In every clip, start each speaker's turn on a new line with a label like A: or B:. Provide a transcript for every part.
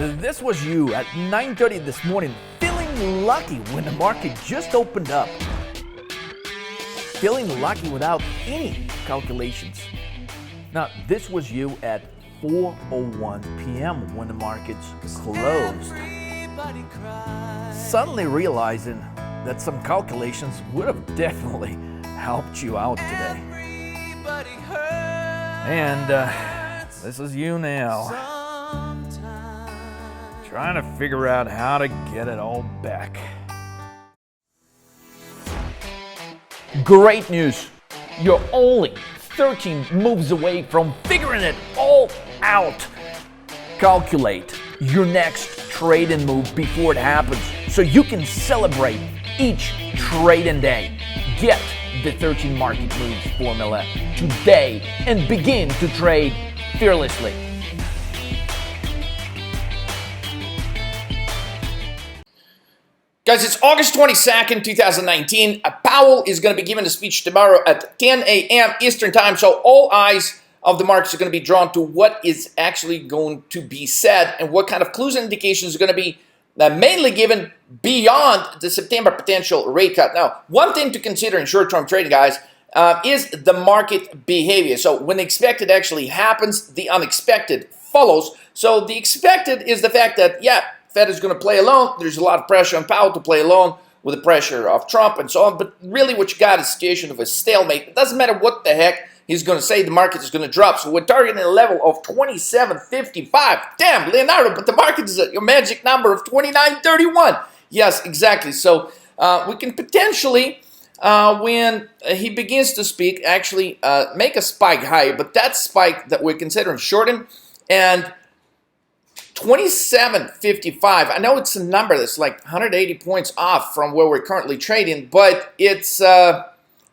A: This was you at 9:30 this morning, feeling lucky when the market just opened up. Feeling lucky without any calculations. Now, this was you at 4:01 p.m. when the markets closed. Suddenly realizing that some calculations would have definitely helped you out today. And this is you now, trying to figure out how to get it all back. Great news! You're only 13 moves away from figuring it all out. Calculate your next trading move before it happens so you can celebrate each trading day. Get the 13 market moves formula today and begin to trade fearlessly.
B: Guys, it's August 22nd, 2019. Powell is going to be giving a speech tomorrow at 10 a.m. Eastern Time, so all eyes of the markets are going to be drawn to what is actually going to be said and what kind of clues and indications are going to be mainly given beyond the September potential rate cut. Now, one thing to consider in short-term trading, guys, is the market behavior. So when the expected actually happens, the unexpected follows. So the expected is the fact that, yeah, Fed is going to play alone. There's a lot of pressure on Powell to play alone with the pressure of Trump and so on. But really what you got is a situation of a stalemate. It doesn't matter what the heck he's going to say, the market is going to drop. So we're targeting a level of 27.55. Damn, Leonardo, but the market is at your magic number of 29.31. Yes, exactly. So we can potentially, when he begins to speak, actually make a spike higher. But that spike that we're considering shorten and 27.55. I know it's a number that's like 180 points off from where we're currently trading, but it's an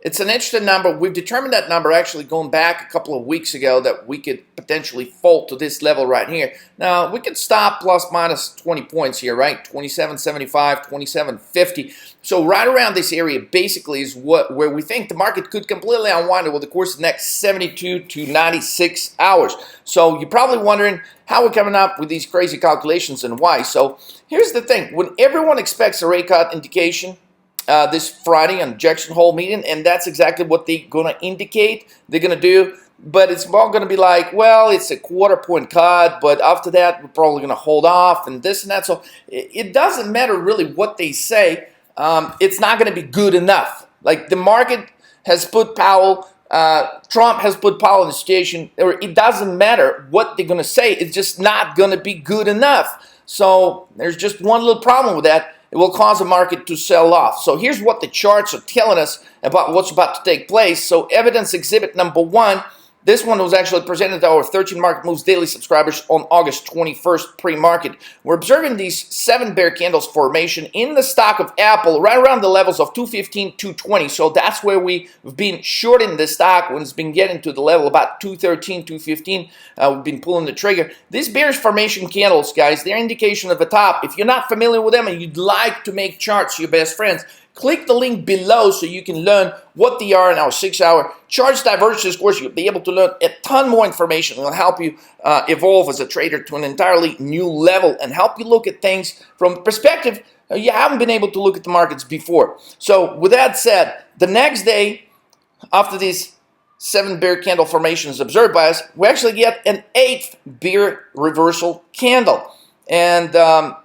B: interesting number. We've determined that number actually going back a couple of weeks ago that we could potentially fall to this level right here. Now, we could stop plus minus 20 points here, right? 27.75, 27.50. So right around this area basically is where we think the market could completely unwind over the course of the next 72 to 96 hours. So you're probably wondering how we're coming up with these crazy calculations and why. So here's the thing. When everyone expects a rate cut indication this Friday on Jackson Hole meeting, and that's exactly what they're going to indicate they're going to do, but it's all going to be like, well, it's a quarter-point cut, but after that, we're probably going to hold off and this and that. So it doesn't matter really what they say. It's not going to be good enough. Like the market has put Powell, Trump has put Powell in a situation where it doesn't matter what they're going to say. It's just not going to be good enough. So there's just one little problem with that. It will cause the market to sell off. So here's what the charts are telling us about what's about to take place. So evidence exhibit number 1. This one was actually presented to our 13 Market Moves daily subscribers on August 21st pre-market. We're observing these 7 bear candles formation in the stock of Apple right around the levels of 215, 220. So that's where we've been shorting the stock when it's been getting to the level about 213, 215. We've been pulling the trigger. These bearish formation candles, guys, they're indication of the top. If you're not familiar with them and you'd like to make charts your best friends, click the link below so you can learn what they are in our 6-hour charts divergence course. You'll be able to learn a ton more information. It'll help you evolve as a trader to an entirely new level and help you look at things from a perspective you haven't been able to look at the markets before. So with that said, the next day after these 7 bear candle formations observed by us, we actually get an 8th bear reversal candle. And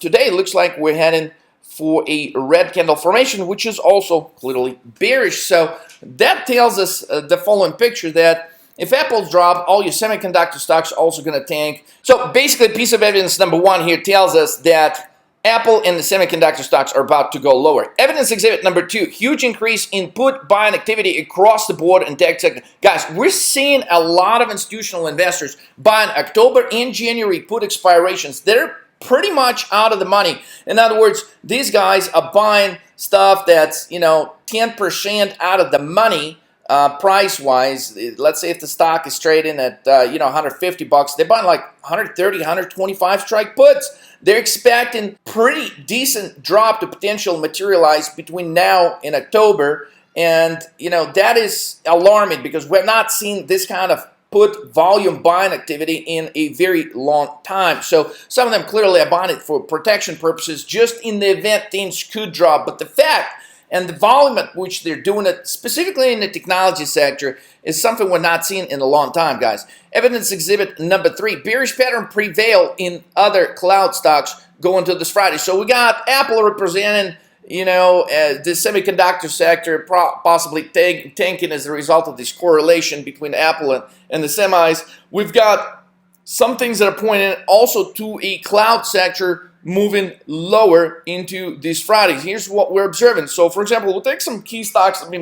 B: today it looks like we're heading for a red candle formation, which is also clearly bearish. So that tells us the following picture, that if Apple's drop, all your semiconductor stocks are also going to tank. So basically, piece of evidence number 1 here tells us that Apple and the semiconductor stocks are about to go lower. Evidence exhibit number 2, huge increase in put buying activity across the board in tech sector. Guys, we're seeing a lot of institutional investors buying October and January put expirations. They're pretty much out of the money. In other words, these guys are buying stuff that's, 10% out of the money price-wise. Let's say if the stock is trading at, $150, they're buying like 130, 125 strike puts. They're expecting pretty decent drop to potential materialize between now and October. And, that is alarming because we're not seeing this kind of put volume buying activity in a very long time. So some of them clearly are buying it for protection purposes, just in the event things could drop. But the fact and the volume at which they're doing it, specifically in the technology sector, is something we're not seeing in a long time, guys. Evidence exhibit number 3, bearish pattern prevail in other cloud stocks going to this Friday. So we got Apple representing, the semiconductor sector possibly tanking as a result of this correlation between Apple and the semis. We've got some things that are pointing also to a cloud sector moving lower into these Fridays. Here's what we're observing. So, for example, we'll take some key stocks that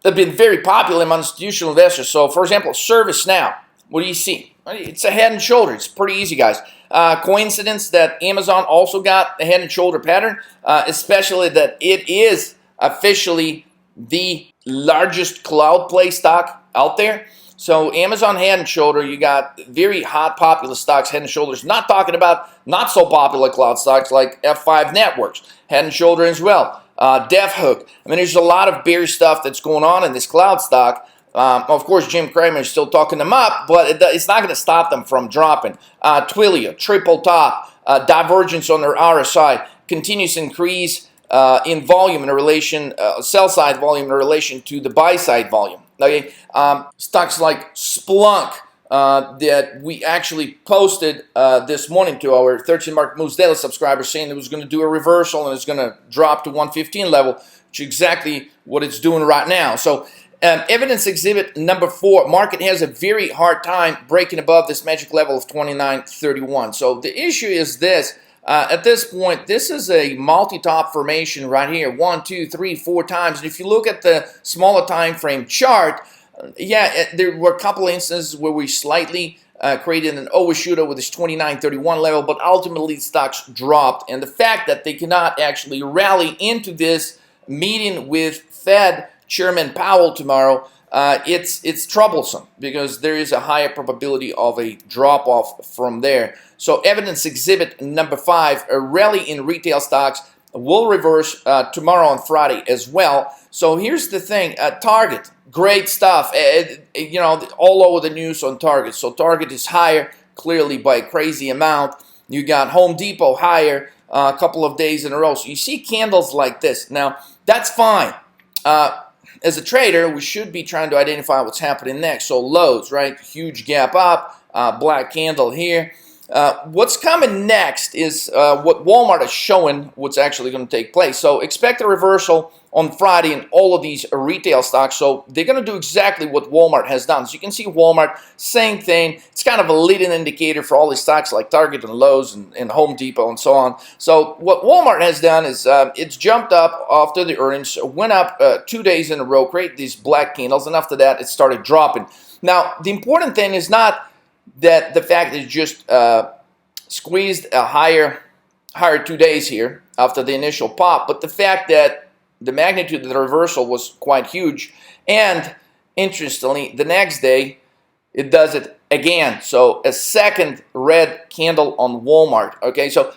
B: have been very popular among institutional investors. So, for example, ServiceNow. What do you see? It's a head and shoulder. It's pretty easy, guys. Coincidence that Amazon also got a head and shoulder pattern, especially that it is officially the largest cloud play stock out there. So Amazon head and shoulder, you got very hot popular stocks, head and shoulders. Not talking about not so popular cloud stocks like F5 Networks, head and shoulder as well. DevHook. I mean, there's a lot of bearish stuff that's going on in this cloud stock. Of course, Jim Cramer is still talking them up, but it's not going to stop them from dropping. Twilio, triple top, divergence on their RSI, continuous increase in volume in relation, sell side volume in relation to the buy side volume. Okay, stocks like Splunk that we actually posted this morning to our 13 Market Moves Daily subscribers, saying it was going to do a reversal and it's going to drop to 115 level, which is exactly what it's doing right now. So evidence exhibit number 4, market has a very hard time breaking above this magic level of 29.31. So the issue is this. At this point, this is a multi-top formation right here, 1, 2, 3, 4 times. And if you look at the smaller time frame chart, there were a couple of instances where we slightly created an overshooter with this 29.31 level, but ultimately stocks dropped. And the fact that they cannot actually rally into this meeting with Fed Chairman Powell tomorrow, it's troublesome because there is a higher probability of a drop-off from there. So evidence exhibit number 5, a rally in retail stocks will reverse tomorrow on Friday as well. So here's the thing, Target, great stuff, all over the news on Target. So Target is higher clearly by a crazy amount. You got Home Depot higher a couple of days in a row. So you see candles like this. Now, that's fine. As a trader, we should be trying to identify what's happening next. So Lowe's, right? Huge gap up, black candle here. What's coming next is what Walmart is showing what's actually going to take place. So expect a reversal on Friday in all of these retail stocks. So they're going to do exactly what Walmart has done. So you can see Walmart, same thing. It's kind of a leading indicator for all these stocks like Target and Lowe's and Home Depot and so on. So what Walmart has done is it's jumped up after the earnings, went up 2 days in a row, created these black candles, and after that it started dropping. Now, the important thing is not that the fact that it just squeezed a higher 2 days here after the initial pop, but the fact that the magnitude of the reversal was quite huge. And interestingly, the next day, it does it again. So a second red candle on Walmart. Okay, so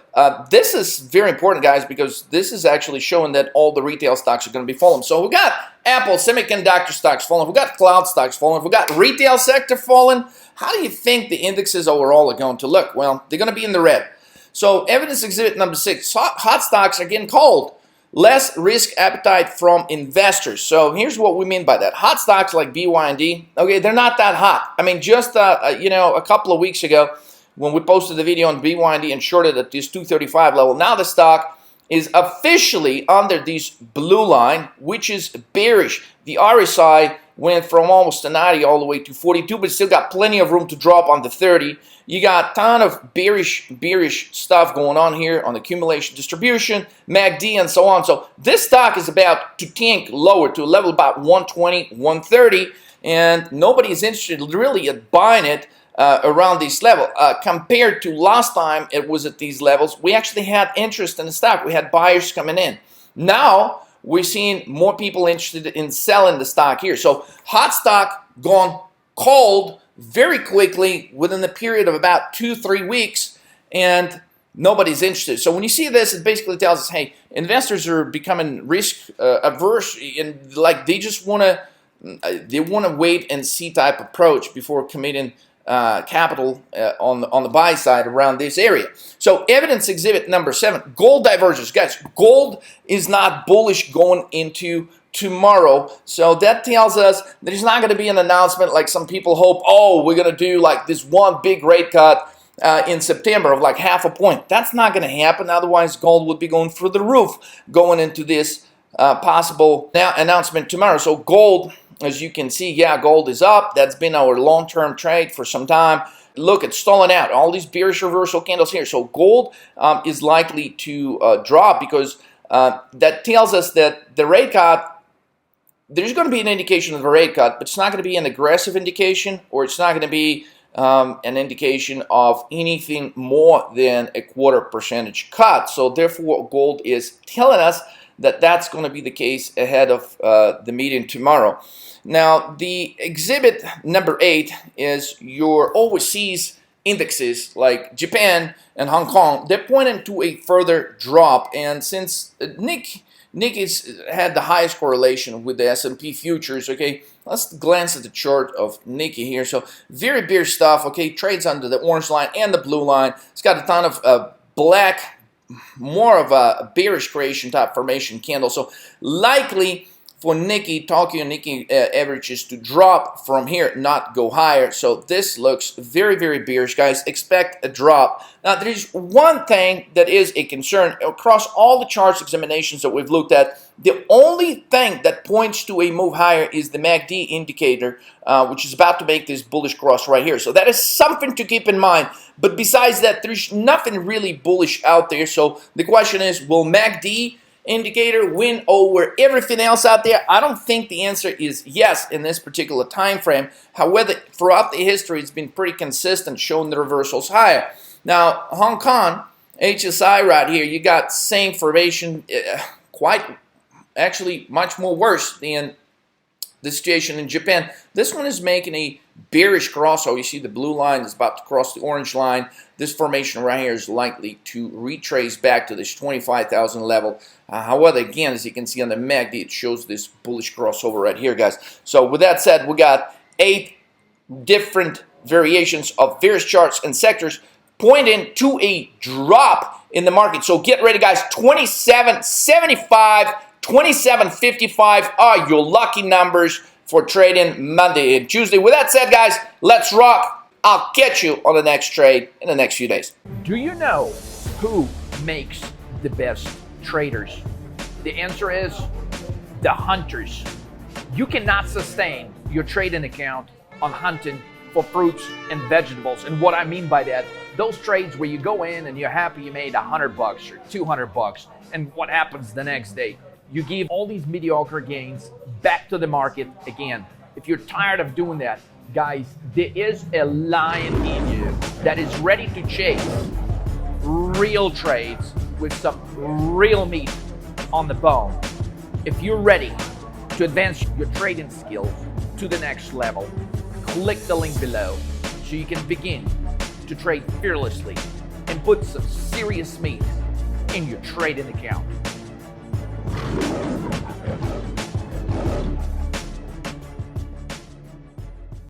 B: this is very important, guys, because this is actually showing that all the retail stocks are going to be falling. So we got Apple, semiconductor stocks falling. We got cloud stocks falling. We got retail sector falling. How do you think the indexes overall are going to look? Well, they're going to be in the red. So evidence exhibit number 6, hot stocks are getting cold. Less risk appetite from investors. So here's what we mean by that. Hot stocks like BYD, okay, they're not that hot. I mean, just a couple of weeks ago when we posted the video on BYD and shorted at this 235 level, now the stock is officially under this blue line, which is bearish. The RSI went from almost a 90 all the way to 42, but still got plenty of room to drop on the 30. You got a ton of bearish stuff going on here on accumulation distribution, MACD, and so on. So this stock is about to tank lower to a level about 120, 130, and nobody is interested really at buying it around this level. Compared to last time it was at these levels, we actually had interest in the stock. We had buyers coming in. Now we're seeing more people interested in selling the stock here. So hot stock gone cold very quickly within the period of about 2-3 weeks, and nobody's interested. So when you see this, it basically tells us, hey, investors are becoming risk averse, and like they just want to they want to wait and see type approach before committing capital on the buy side around this area. So evidence exhibit number 7, gold divergence. Guys, gold is not bullish going into tomorrow. So that tells us there's not going to be an announcement like some people hope, oh, we're going to do like this one big rate cut in September of like 0.5 point. That's not going to happen. Otherwise, gold would be going through the roof going into this possible announcement tomorrow. So gold, as you can see, yeah, gold is up. That's been our long-term trade for some time. Look, it's stalling out. All these bearish reversal candles here. So gold is likely to drop because that tells us that the rate cut, there's going to be an indication of a rate cut, but it's not going to be an aggressive indication, or it's not going to be an indication of anything more than a 0.25% cut. So therefore, gold is telling us that that's going to be the case ahead of the meeting tomorrow. Now, the exhibit number 8 is your overseas indexes like Japan and Hong Kong. They're pointing to a further drop, and since Nikkei's had the highest correlation with the S&P futures, okay, let's glance at the chart of Nikkei here. So very bearish stuff, okay, trades under the orange line and the blue line. It's got a ton of black, more of a bearish creation type formation candle. So likely for Nikkei, Tokyo Nikkei averages to drop from here, not go higher. So this looks very, very bearish, guys. Expect a drop. Now, there is one thing that is a concern across all the charts examinations that we've looked at. The only thing that points to a move higher is the MACD indicator, which is about to make this bullish cross right here. So that is something to keep in mind. But besides that, there's nothing really bullish out there. So the question is, will MACD indicator win over everything else out there? I don't think the answer is yes in this particular time frame. However, throughout the history, it's been pretty consistent, showing the reversals higher. Now, Hong Kong, HSI right here, you got same formation, quite actually much more worse than the situation in Japan. This one is making a bearish cross. So you see the blue line is about to cross the orange line. This formation right here is likely to retrace back to this 25,000 level. However, again, as you can see on the MACD, it shows this bullish crossover right here, guys. So with that said, we got 8 different variations of various charts and sectors pointing to a drop in the market. So get ready, guys. 27.75, 27.55 are your lucky numbers for trading Monday and Tuesday. With that said, guys, let's rock. I'll catch you on the next trade in the next few days.
A: Do you know who makes the best traders? The answer is the hunters. You cannot sustain your trading account on hunting for fruits and vegetables. And what I mean by that, those trades where you go in and you're happy you made $100 or $200, and what happens the next day? You give all these mediocre gains back to the market again. If you're tired of doing that, guys, there is a lion in you that is ready to chase real trades with some real meat on the bone. If you're ready to advance your trading skills to the next level, click the link below so you can begin to trade fearlessly and put some serious meat in your trading account.